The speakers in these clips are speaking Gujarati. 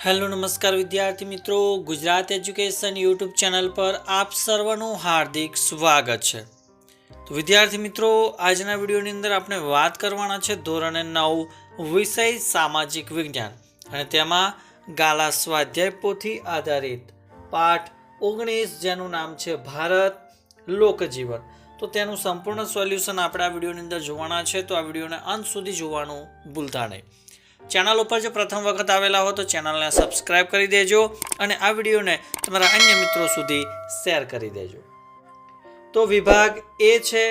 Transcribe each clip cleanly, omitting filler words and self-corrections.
હેલો નમસ્કાર વિદ્યાર્થી મિત્રો, ગુજરાત એજ્યુકેશન યુટ્યુબ ચેનલ પર આપ સર્વનું હાર્દિક સ્વાગત છે। તો વિદ્યાર્થી મિત્રો, આજના વિડીયોની અંદર આપણે વાત કરવાના છે ધોરણ 9 વિષય સામાજિક વિજ્ઞાન અને તેમાં ગાલા સ્વાધ્યાય પોથી આધારિત પાઠ 19 જેનું નામ છે ભારત લોકજીવન। તો તેનું સંપૂર્ણ સોલ્યુશન આપણે આ વિડીયોની અંદર જોવાના છે, તો આ વિડીયોને અંત સુધી જોવાનું ભૂલતા નહીં। ચેનલ ઉપર જો પ્રથમ વખત આવેલા હો તો ચેનલને સબસ્ક્રાઇબ કરી દેજો અને આ વિડીયોને તમારા અન્ય મિત્રો સુધી શેર કરી દેજો। તો વિભાગ એ છે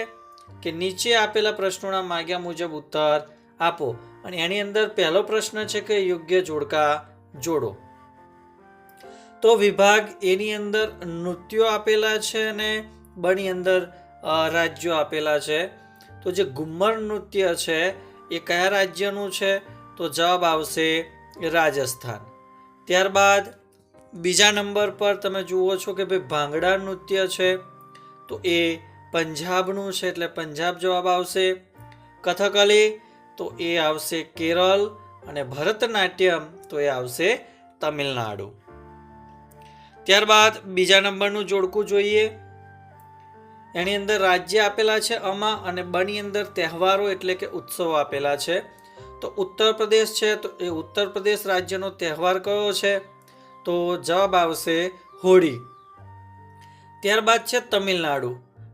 કે નીચે આપેલા પ્રશ્નોના માગ્યા મુજબ ઉત્તર આપો અને એની અંદર પહેલો પ્રશ્ન છે કે યોગ્ય જોડકા જોડો। તો વિભાગ એની અંદર નૃત્યો આપેલા છે અને બની અંદર રાજ્યો આપેલા છે। તો જે ઘુમ્મર નૃત્ય છે એ કયા રાજ્યનું છે? તો જવાબ આવશે રાજસ્થાન। ત્યારબાદ બીજા નંબર પર તમે જુઓ છો કે ભાઈ ભાંગડા નૃત્ય છે તો એ પંજાબનું છે એટલે પંજાબ જવાબ આવશે। કથકલી તો એ આવશે કેરળ અને ભરતનાટ્યમ તો એ આવશે તમિલનાડુ। ત્યારબાદ બીજા નંબરનું જોડકું જોઈએ। એની અંદર રાજ્ય આપેલા છે અમા અને બની અંદર તહેવારો એટલે કે ઉત્સવો આપેલા છે। તો ઉત્તર પ્રદેશ છે તો એ ઉત્તર પ્રદેશ રાજ્યનો તહેવાર કયો છે? તો જવાબ આવશે હોળી। ત્યારબાદ છે તમિલનાડુ,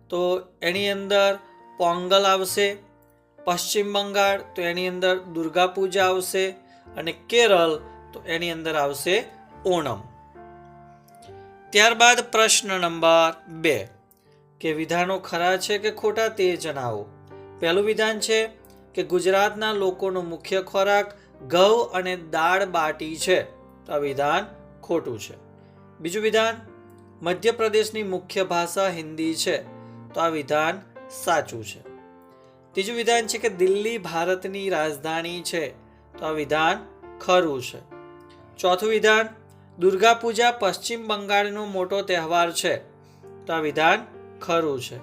તો એની અંદર પોંગલ આવશે। પશ્ચિમ બંગાળ તો એની અંદર દુર્ગા પૂજા આવશે અને કેરળ તો એની અંદર આવશે ઓણમ। ત્યારબાદ પ્રશ્ન નંબર 2 કે વિધાનો ખરા છે કે ખોટા તે જણાવો। પહેલું વિધાન છે કે ગુજરાતના લોકોનો મુખ્ય ખોરાક ઘઉં અને દાળ બાટી છે, તો આ વિધાન ખોટું છે। બીજું વિધાન, મધ્યપ્રદેશની મુખ્ય ભાષા હિન્દી છે, તો આ વિધાન સાચું છે। ત્રીજું વિધાન છે કે દિલ્હી ભારતની રાજધાની છે, તો આ વિધાન ખરું છે। ચોથું વિધાન, દુર્ગા પૂજા પશ્ચિમ બંગાળનો મોટો તહેવાર છે, તો આ વિધાન ખરું છે।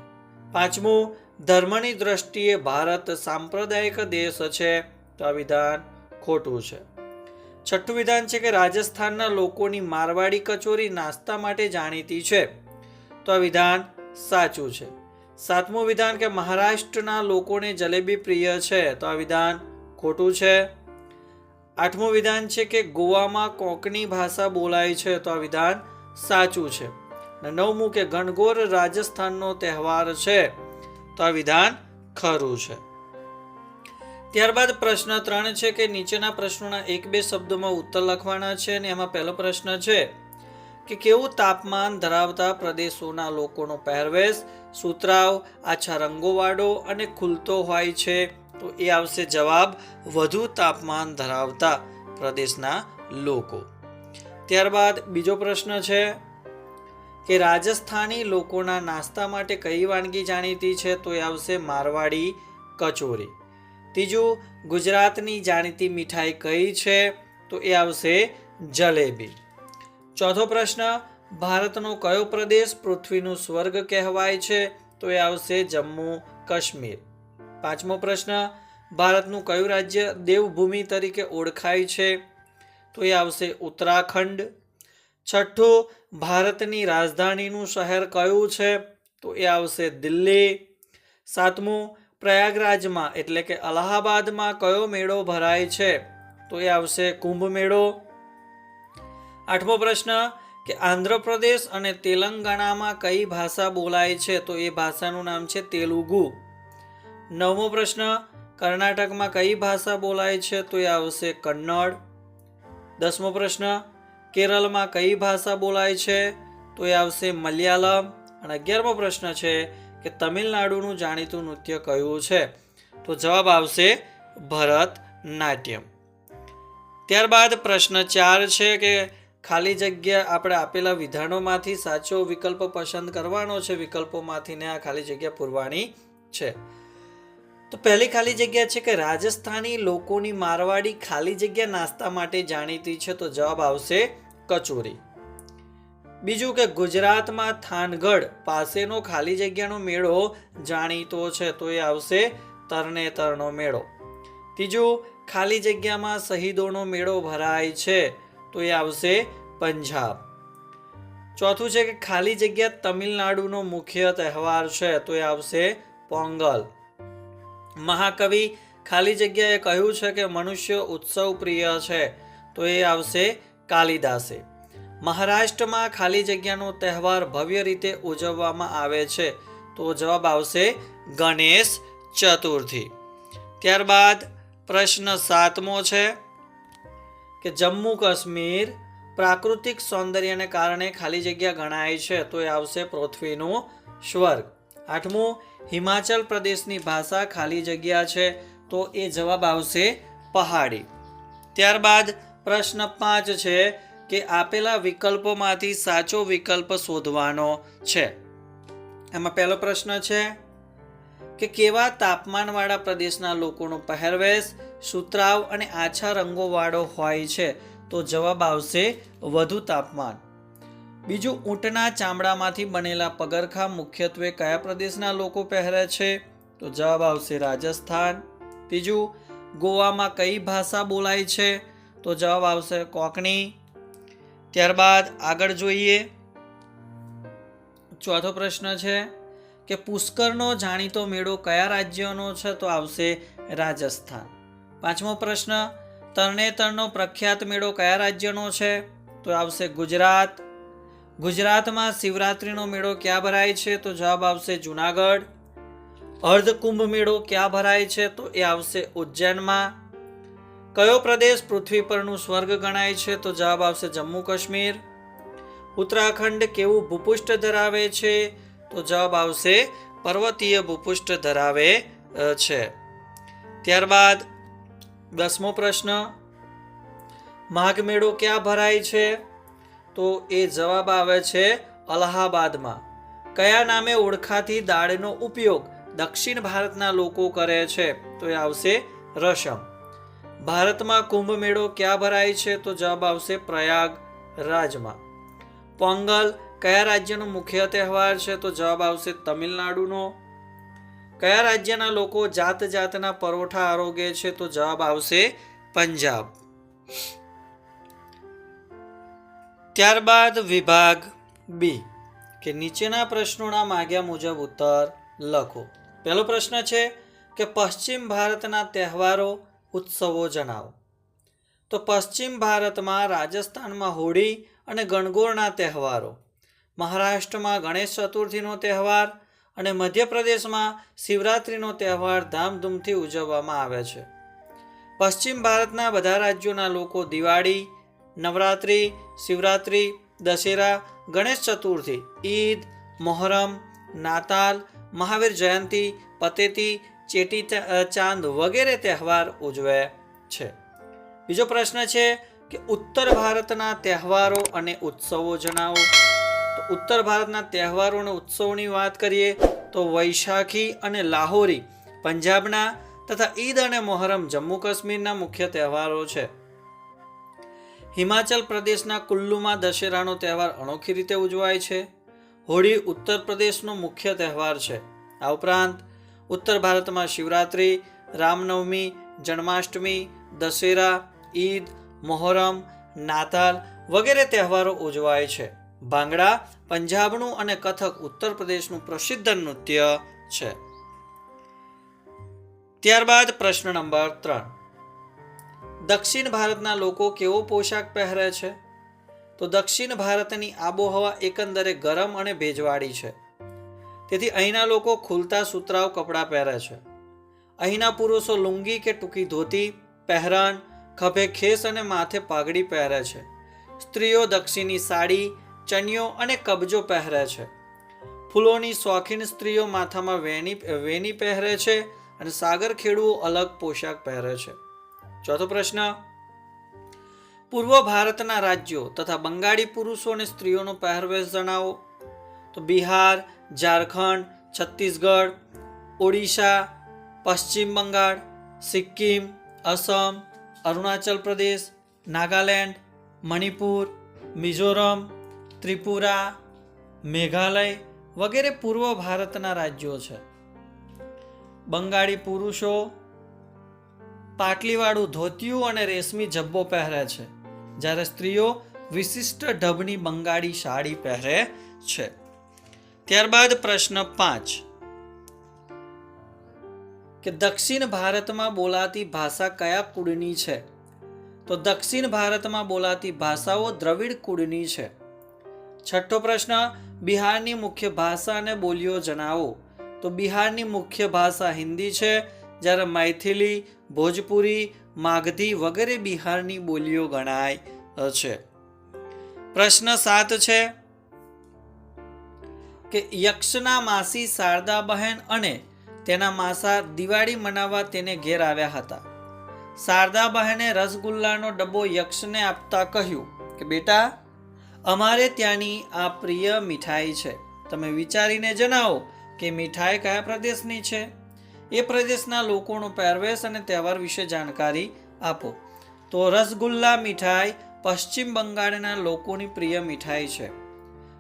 પાંચમું, ધર્મની દ્રષ્ટિએ ભારત સાંપ્રદાયિક દેશ છે, તો આ વિધાન ખોટું છે। છઠ્ઠું વિધાન છે કે રાજસ્થાનના લોકોની મારવાડી કચોરી નાસ્તા માટે જાણીતી છે, તો આ વિધાન સાચું છે। સાતમું વિધાન કે મહારાષ્ટ્રના લોકોને જલેબી પ્રિય છે, તો આ વિધાન ખોટું છે। આઠમું વિધાન છે કે ગોવામાં કોંકણી ભાષા બોલાય છે, તો આ વિધાન સાચું છે। નવમું કે ગણગોર રાજસ્થાનનો તહેવાર છે, તો આ વિધાન ખરું છે। ત્યારબાદ પ્રશ્ન 3 છે કે નીચેના પ્રશ્નોના 1-2 શબ્દોમાં ઉત્તર લખવાના છે અને એમાં પહેલો પ્રશ્ન છે કે કેવું તાપમાન ધરાવતા પ્રદેશોના લોકોનો પહેરવેશ સુતરાઉ, આછા રંગોવાળો અને ખુલતો હોય છે, તો એ આવશે જવાબ વધુ તાપમાન ધરાવતા પ્રદેશના લોકો। ત્યારબાદ બીજો પ્રશ્ન છે કે રાજસ્થાની લોકોના નાસ્તા માટે કઈ વાનગી જાણીતી છે, તો એ આવશે મારવાડી કચોરી। ત્રીજું, ગુજરાતની જાણીતી મીઠાઈ કઈ છે, તો એ આવશે જલેબી। ચોથો પ્રશ્ન, ભારતનો કયો પ્રદેશ પૃથ્વીનું સ્વર્ગ કહેવાય છે, તો એ આવશે જમ્મુ કાશ્મીર। પાંચમો પ્રશ્ન, ભારતનું કયું રાજ્ય દેવભૂમિ તરીકે ઓળખાય છે, તો એ આવશે ઉત્તરાખંડ। છઠ્ઠું, ભારતની રાજધાનીનું શહેર કયું છે, તો એ આવશે દિલ્હી। સાતમું, પ્રયાગરાજમાં એટલે કે અલ્હાબાદમાં કયો મેળો ભરાય છે, તો એ આવશે કુંભ મેળો। આઠમો પ્રશ્ન કે આંધ્રપ્રદેશ અને તેલંગાણામાં કઈ ભાષા બોલાય છે, તો એ ભાષાનું નામ છે તેલુગુ। નવમો પ્રશ્ન, કર્ણાટકમાં કઈ ભાષા બોલાય છે, તો એ આવશે કન્નડ। 10મો પ્રશ્ન, કેરળમાં કઈ ભાષા બોલાય છે, તો એ આવશે મલયાલમ। અને 11મો પ્રશ્ન છે કે તમિલનાડુનું જાણીતું નૃત્ય કયું છે, તો જવાબ આવશે ભરતનાટ્યમ। ત્યારબાદ પ્રશ્ન 4 છે કે ખાલી જગ્યા આપણે આપેલા વિધાનોમાંથી સાચો વિકલ્પ પસંદ કરવાનો છે, વિકલ્પોમાંથી ને આ ખાલી જગ્યા પૂરવાની છે। તો પહેલી ખાલી જગ્યા છે કે રાજસ્થાની લોકોની મારવાડી ખાલી જગ્યા નાસ્તા માટે જાણીતી છે, તો જવાબ આવશે કચોરી। બીજું કે ગુજરાતમાં થાનગઢ પાસેનો ખાલી જગ્યાનો મેળો જાણીતો છે, તો એ આવશે તરણેતરનો મેળો। ત્રીજું, ખાલી જગ્યામાં શહીદોનો મેળો ભરાય છે, તો એ આવશે પંજાબ. ચોથું છે કે ખાલી જગ્યા તમિલનાડુનો મુખ્ય તહેવાર છે, તો એ આવશે પોંગલ. મહાકવિ ખાલી જગ્યાએ કહ્યું છે કે મનુષ્ય ઉત્સવ પ્રિય છે, તો એ આવશે કાલિદાસે. મહારાષ્ટ્રમાં ખાલી જગ્યાનો તહેવાર ભવ્ય રીતે ઉજવવામાં આવે છે, તો જવાબ આવશે ગણેશ ચતુર્થી. ત્યારબાદ પ્રશ્ન 7મો છે કે જમ્મુ કાશ્મીર પ્રાકૃતિક સૌંદર્યને કારણે ખાલી જગ્યા ગણાય છે, તો એ આવશે પૃથ્વીનું સ્વર્ગ. 8મું હિમાચલ પ્રદેશની ભાષા ખાલી જગ્યા છે, તો એ જવાબ આવશે પહાડી. ત્યારબાદ પ્રશ્ન 5 છે કે આપેલા વિકલ્પોમાંથી સાચો વિકલ્પ શોધવાનો છે. એમાં પહેલો પ્રશ્ન છે કે કેવા તાપમાનવાળા પ્રદેશના લોકોનો પહેરવેશ સુતરાઉ અને આછા રંગોવાળો હોય છે, તો જવાબ આવશે વધુ તાપમાન. બીજું, ઊંટના ચામડામાંથી બનેલા પગરખાં મુખ્યત્વે કયા પ્રદેશના લોકો પહેરે છે, તો જવાબ આવશે રાજસ્થાન. ત્રીજું, ગોવામાં કઈ ભાષા બોલાય છે, તો જવાબ આવશે કોકણી. ત્યારબાદ આગળ જોઈએ. ચોથો પ્રશ્ન છે કે પુષ્કરનો જાણીતો મેળો કયા રાજ્યનો છે, તો આવશે રાજસ્થાન. 5મો પ્રશ્ન, તરણેતરનો પ્રખ્યાત મેળો કયા રાજ્યનો છે, તો આવશે ગુજરાત. ગુજરાતમાં શિવરાત્રીનો મેળો ક્યાં ભરાય છે, તો જવાબ આવશે જુનાગઢ. અર્ધકુંભ મેળો ક્યાં ભરાય છે, તો એ આવશે ઉજ્જૈનમાં. કયો પ્રદેશ પૃથ્વી પરનું સ્વર્ગ ગણાય છે, તો જવાબ આવશે જમ્મુ કાશ્મીર. ઉત્તરાખંડ કેવું ભૂપૃષ્ઠ ધરાવે છે, તો જવાબ આવશે પર્વતીય ભૂપૃષ્ઠ ધરાવે છે. ત્યારબાદ 10મો પ્રશ્ન, માઘ મેળો ક્યાં ભરાય છે, તો એ જવાબ આવે છે અલ્હાબાદમાં. કયા નામે ઓળખાતી દાળનો ઉપયોગ દક્ષિણ ભારતના લોકો કરે છે, તો એ આવશે રસમ. ભારતમાં કુંભ મેળો ક્યાં ભરાય છે, તો જવાબ આવશે પ્રયાગરાજમાં. પોંગલ કયા રાજ્યનો મુખ્ય તહેવાર છે, તો જવાબ આવશે તમિલનાડુનો. કયા રાજ્યના લોકો જાત જાતના પરોઠા આરોગે છે, તો જવાબ આવશે પંજાબ. ત્યારબાદ વિભાગ બી કે નીચેના પ્રશ્નોના માગ્યા મુજબ ઉત્તર લખો. પહેલો પ્રશ્ન છે કે પશ્ચિમ ભારતના તહેવારો ઉત્સવો જણાવો. તો પશ્ચિમ ભારતમાં રાજસ્થાનમાં હોળી અને ગણગોરના તહેવારો, મહારાષ્ટ્રમાં ગણેશ ચતુર્થીનો તહેવાર અને મધ્યપ્રદેશમાં શિવરાત્રીનો તહેવાર ધામધૂમથી ઉજવવામાં આવે છે. પશ્ચિમ ભારતના બધા રાજ્યોના લોકો દિવાળી, નવરાત્રિ, શિવરાત્રિ, દશેરા, ગણેશ ચતુર્થી, ઈદ, મોહરમ, નાતાલ, મહાવીર જયંતિ, પતેતી, ચેટી ચાંદ વગેરે તહેવાર ઉજવે છે. બીજો પ્રશ્ન છે કે ઉત્તર ભારતના તહેવારો અને ઉત્સવો જણાવો. તો ઉત્તર ભારતના તહેવારો અને ઉત્સવોની વાત કરીએ તો વૈશાખી અને લાહોરી પંજાબના તથા ઈદ અને મોહરમ જમ્મુ કાશ્મીરના મુખ્ય તહેવારો છે. હિમાચલ પ્રદેશના કુલ્લુમાં દશેરાનો તહેવાર અનોખી રીતે ઉજવાય છે. હોળી ઉત્તર પ્રદેશનો મુખ્ય તહેવાર છે. આ ઉપરાંત ઉત્તર ભારતમાં શિવરાત્રિ, રામનવમી, જન્માષ્ટમી, દશેરા, ઈદ, મોહરમ, નાતાલ વગેરે તહેવારો ઉજવાય છે. ભાંગડા પંજાબનું અને કથક ઉત્તર પ્રદેશનું પ્રસિદ્ધ નૃત્ય છે. ત્યારબાદ પ્રશ્ન નંબર 3, દક્ષિણ ભારતના લોકો કેવો પોશાક પહેરે છે? તો દક્ષિણ ભારતની આબોહવા એકંદરે ગરમ અને ભેજવાળી છે. તેથી અહીંના લોકો ખુલતા સુતરાઉ કપડાં પહેરે છે. અહીંના પુરુષો લુંગી કે ટૂંકી ધોતી, પહેરન, ખભે ખેસ અને માથે પાઘડી પહેરે છે. સ્ત્રીઓ દક્ષિણી સાડી, ચણિયો અને કબજો પહેરે છે. ફૂલોની શોખીન સ્ત્રીઓ માથામાં વેણી પહેરે છે અને સાગર ખેડૂઓ અલગ પોશાક પહેરે છે. ચોથો પ્રશ્ન, પૂર્વ ભારતના રાજ્યો તથા બંગાળી પુરુષો અને સ્ત્રીઓનો પહેરવેશ જણાવો. તો બિહાર, ઝારખંડ, છત્તીસગઢ, ઓડિશા, પશ્ચિમ બંગાળ, સિક્કિમ, અસમ, અરુણાચલ પ્રદેશ, નાગાલેન્ડ, મણિપુર, મિઝોરમ, ત્રિપુરા, મેઘાલય વગેરે પૂર્વ ભારતના રાજ્યો છે. બંગાળી પુરુષો પાટલીવાળું ધોતિયું અને રેશમી જબ્બો પહેરે છે. જ્યારે સ્ત્રીઓ વિશિષ્ટ ઢબની બંગાળી સાડી પહેરે છે. ત્યારબાદ પ્રશ્ન 5 કે દક્ષિણ ભારતમાં બોલાતી ભાષા કયા કુળની છે? તો દક્ષિણ ભારતમાં બોલાતી ભાષાઓ દ્રવિડ કુળની છે. છઠ્ઠો પ્રશ્ન, બિહારની મુખ્ય ભાષા અને બોલીઓ જણાવો. તો બિહારની મુખ્ય ભાષા હિન્દી છે, જ્યારે મૈથિલી, ભોજપુરી, માગધી વગેરે બિહારની બોલીઓ ગણાય છે. પ્રશ્ન 7 છે કે યક્ષના માસી શારદાબહેન અને તેના માસા દિવાળી મનાવવા તેને ઘેર આવ્યા હતા. શારદાબહેને રસગુલ્લાનો ડબ્બો યક્ષને આપતા કહ્યું કે બેટા, અમારે ત્યાંની આ પ્રિય મીઠાઈ છે. તમે વિચારીને જણાવો કે મીઠાઈ કયા પ્રદેશની છે. એ પ્રદેશના લોકોનો પહેરવેશ અને તહેવાર વિશે જાણકારી આપો. તો રસગુલ્લા મીઠાઈ પશ્ચિમ બંગાળના લોકોની પ્રિય મીઠાઈ છે.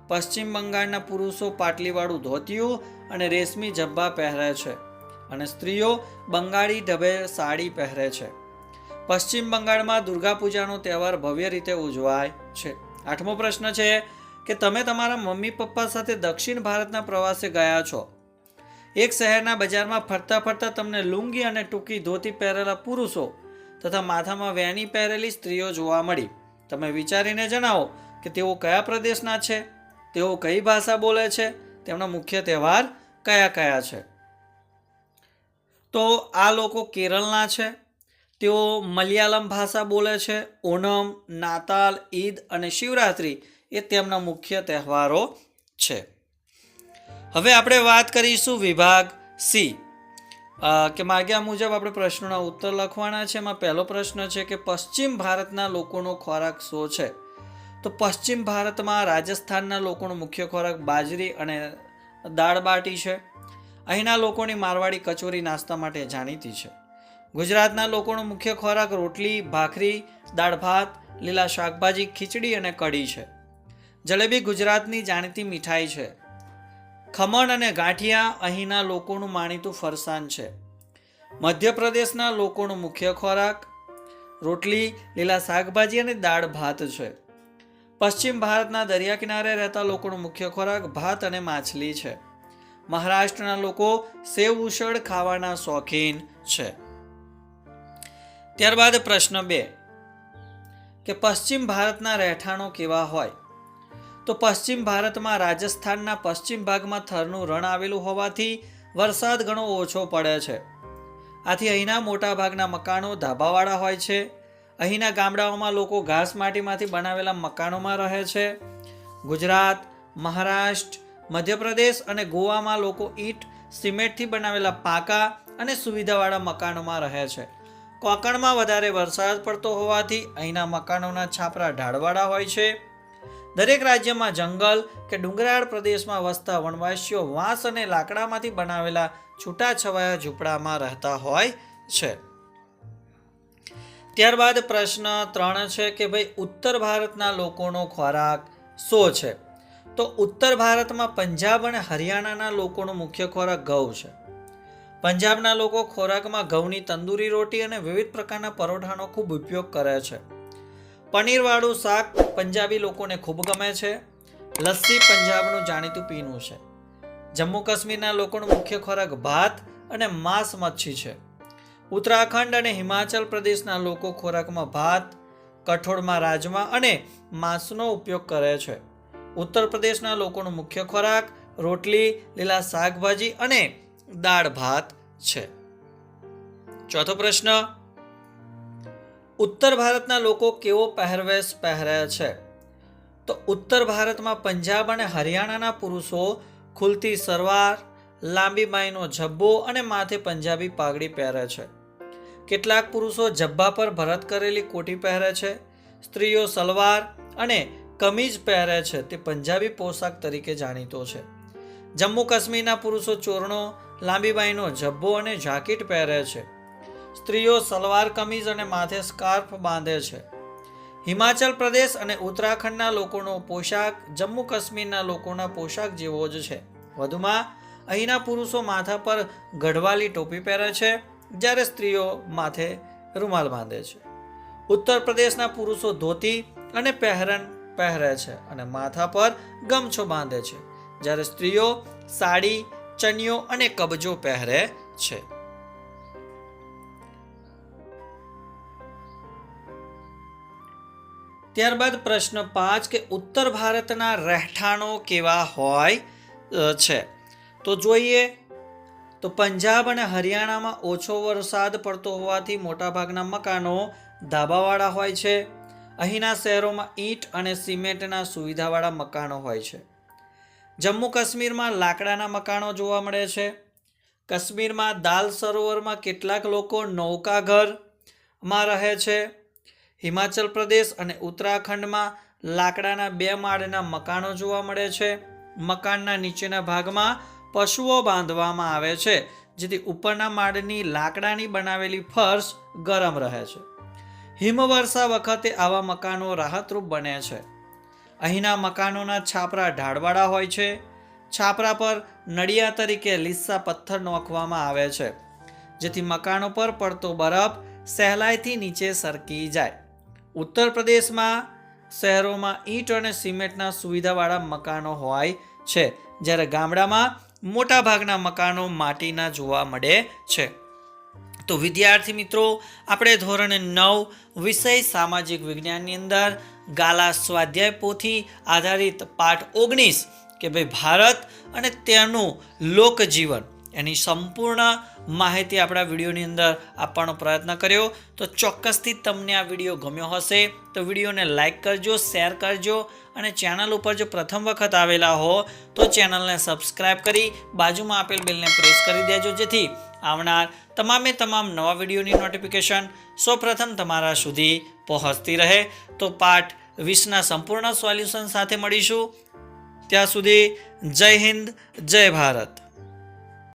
પશ્ચિમ બંગાળના પુરુષો પાટલીવાળું ધોતિયું અને રેશમી ઝબ્બા પહેરે છે અને સ્ત્રીઓ બંગાળી ઢબે સાડી પહેરે છે. પશ્ચિમ બંગાળમાં દુર્ગા પૂજાનો તહેવાર ભવ્ય રીતે ઉજવાય છે. 8મો પ્રશ્ન છે કે તમે તમારા મમ્મી પપ્પા સાથે દક્ષિણ ભારતના પ્રવાસે ગયા છો. એક શહેરના બજારમાં ફરતા ફરતા તમને લુંગી અને ટૂંકી ધોતી પહેરેલા પુરુષો તથા માથામાં વેણી પહેરેલી સ્ત્રીઓ જોવા મળી. તમે વિચારીને જણાવો કે તેઓ કયા પ્રદેશના છે, તેઓ કઈ ભાષા બોલે છે, તેમના મુખ્ય તહેવાર કયા કયા છે. તો આ લોકો કેરળના છે. તેઓ મલયાલમ ભાષા બોલે છે. ઓનમ, નાતાલ, ઈદ અને શિવરાત્રી એ તેમના મુખ્ય તહેવારો છે. હવે આપણે વાત કરીશું વિભાગ સી કે માગ્યા મુજબ આપણે પ્રશ્નોના ઉત્તર લખવાના છે. એમાં પહેલો પ્રશ્ન છે કે પશ્ચિમ ભારતના લોકોનો ખોરાક શું છે? તો પશ્ચિમ ભારતમાં રાજસ્થાનના લોકોનો મુખ્ય ખોરાક બાજરી અને દાળ બાટી છે. અહીંના લોકોની મારવાડી કચોરી નાસ્તા માટે જાણીતી છે. ગુજરાતના લોકોનો મુખ્ય ખોરાક રોટલી, ભાખરી, દાળ ભાત, લીલા શાકભાજી, ખીચડી અને કઢી છે. જલેબી ગુજરાતની જાણીતી મીઠાઈ છે. ખમણ અને ગાંઠિયા અહીંના લોકોનું માનીતું ફરસાણ છે. મધ્યપ્રદેશના લોકોનો મુખ્ય ખોરાક રોટલી, લીલા શાકભાજી અને દાળ ભાત છે. પશ્ચિમ ભારતના દરિયા કિનારે રહેતા લોકોનો મુખ્ય ખોરાક ભાત અને માછલી છે. મહારાષ્ટ્રના લોકો સેવ ઉસળ ખાવાના શોખીન છે. ત્યારબાદ પ્રશ્ન 2 કે પશ્ચિમ ભારતના રહેઠાણો કેવા હોય? તો પશ્ચિમ ભારતમાં રાજસ્થાનના પશ્ચિમ ભાગમાં થરનું રણ આવેલું હોવાથી વરસાદ ઘણો ઓછો પડે છે. આથી અહીંના મોટા ભાગના મકાનો ધાબાવાળા હોય છે. અહીંના ગામડાઓમાં લોકો ઘાસ માટીમાંથી બનાવેલા મકાનોમાં રહે છે. ગુજરાત, મહારાષ્ટ્ર, મધ્યપ્રદેશ અને ગોવામાં લોકો ઈંટ, સિમેન્ટથી બનાવેલા પાકા અને સુવિધાવાળા મકાનોમાં રહે છે. કોંકણમાં વધારે વરસાદ પડતો હોવાથી અહીંના મકાનોના છાપરા ઢાળવાળા હોય છે. દરેક રાજ્યમાં જંગલ કે ડુંગરાળ પ્રદેશમાં વસતા વનવાસીઓ વાંસ અને લાકડામાંથી બનાવેલા છૂટાછવાયા ઝૂંપડામાં રહેતા હોય છે. ત્યારબાદ પ્રશ્ન 3 છે કે ભાઈ ઉત્તર ભારતના લોકોનો ખોરાક શું છે? તો ઉત્તર ભારતમાં પંજાબ અને હરિયાણાના લોકોનો મુખ્ય ખોરાક ઘઉં છે. પંજાબના લોકો ખોરાકમાં ઘઉંની તંદૂરી રોટી અને વિવિધ પ્રકારના પરોઠાનો ખૂબ ઉપયોગ કરે છે. પનીરવાળું શાક પંજાબી લોકોને ખૂબ ગમે છે. લસ્સી પંજાબનું જાણીતું પીણું છે. જમ્મુ કાશ્મીરના લોકોનો મુખ્ય ખોરાક ભાત અને માંસ મચ્છી છે. ઉત્તરાખંડ અને હિમાચલ પ્રદેશના લોકો ખોરાકમાં ભાત, કઠોળમાં રાજમા અને માંસનો ઉપયોગ કરે છે. ઉત્તર પ્રદેશના લોકોનો મુખ્ય ખોરાક રોટલી, લીલા શાકભાજી અને દાળ ભાત છે. ચોથો પ્રશ્ન, ઉત્તર ભારતના લોકો કેવો પહેરવેશ પહેરે છે? તો ઉત્તર ભારતમાં પંજાબ અને હરિયાણાના પુરુષો ખુલતી સલવાર, લાંબી બાઈનો ઝબ્બો અને માથે પંજાબી પાઘડી પહેરે છે. કેટલાક પુરુષો ઝબ્બા પર ભરત કરેલી કોટી પહેરે છે. સ્ત્રીઓ સલવાર અને કમીજ પહેરે છે. તે પંજાબી પોશાક તરીકે જાણીતો છે. જમ્મુ કાશ્મીરના પુરુષો ચોરણો, લાંબી બાઈનો ઝબ્બો અને જાકીટ પહેરે છે. સ્ત્રીઓ સલવાર કમીઝ અને માથે સ્કાર્ફ બાંધે છે. હિમાચલ પ્રદેશ અને ઉત્તરાખંડના લોકોનો પોશાક જમ્મુ કાશ્મીરના લોકોના પોશાક જેવો જ છે. વધુમાં અહીંના પુરુષો માથા પર ગઢવાલી ટોપી પહેરે છે, જ્યારે સ્ત્રીઓ માથે રૂમાલ બાંધે છે. ઉત્તર પ્રદેશના પુરુષો ધોતી અને પહેરન પહેરે છે અને માથા પર ગમછો બાંધે છે, જ્યારે સ્ત્રીઓ સાડી, ચણિયો અને કબજો પહેરે છે. ત્યારબાદ પ્રશ્ન 5 કે ઉત્તર ભારતના રહેઠાણો કેવા હોય છે? તો જોઈએ તો પંજાબ અને હરિયાણામાં ઓછો વરસાદ પડતો હોવાથી મોટાભાગના મકાનો ધાબાવાળા હોય છે. અહીંના શહેરોમાં ઈંટ અને સિમેન્ટના સુવિધાવાળા મકાનો હોય છે. જમ્મુ કાશ્મીરમાં લાકડાના મકાનો જોવા મળે છે. કાશ્મીરમાં દાલ સરોવરમાં કેટલાક લોકો નૌકાઘરમાં રહે છે. હિમાચલ પ્રદેશ અને ઉત્તરાખંડમાં લાકડાના 2 માળના મકાનો જોવા મળે છે. મકાનના નીચેના ભાગમાં પશુઓ બાંધવામાં આવે છે, જેથી ઉપરના માળની લાકડાની બનાવેલી ફર્શ ગરમ રહે છે. હિમવર્ષા વખતે આવા મકાનો રાહતરૂપ બને છે. અહીંના મકાનોના છાપરા ઢાળવાળા હોય છે. છાપરા પર નળિયા તરીકે લીસા પથ્થર નાખવામાં આવે છે, જેથી મકાનો પર પડતો બરફ સહેલાઈથી નીચે સરકી જાય. ઉત્તર પ્રદેશમાં શહેરોમાં ઈંટ અને સિમેન્ટના સુવિધાવાળા મકાનો હોય છે, જ્યારે ગામડામાં મોટાભાગના મકાનો માટીના જોવા મળે છે. તો વિદ્યાર્થી મિત્રો, આપણે ધોરણ 9 વિષય સામાજિક વિજ્ઞાનની અંદર ગાલા સ્વાધ્યાય પોથી આધારિત પાઠ 19 કે ભાઈ ભારત અને તેનું લોકજીવન, એની સંપૂર્ણ માહિતી આપણા વિડીયોની અંદર આપવાનો પ્રયત્ન કર્યો. તો ચોક્કસથી તમને આ વિડીયો ગમ્યો હશે તો વિડીયોને લાઈક કરજો, શેર કરજો અને ચેનલ ઉપર જો પ્રથમ વખત આવેલા હો તો ચેનલને સબસ્ક્રાઈબ કરી બાજુમાં આપેલ બેલને પ્રેસ કરી દેજો, જેથી આવનાર તમામ નવા વિડીયોની નોટિફિકેશન સૌપ્રથમ તમારા સુધી પહોંચતી રહે. તો પાઠ 20ના સંપૂર્ણ સોલ્યુશન સાથે મળીશું. ત્યાં સુધી જય હિન્દ, જય ભારત.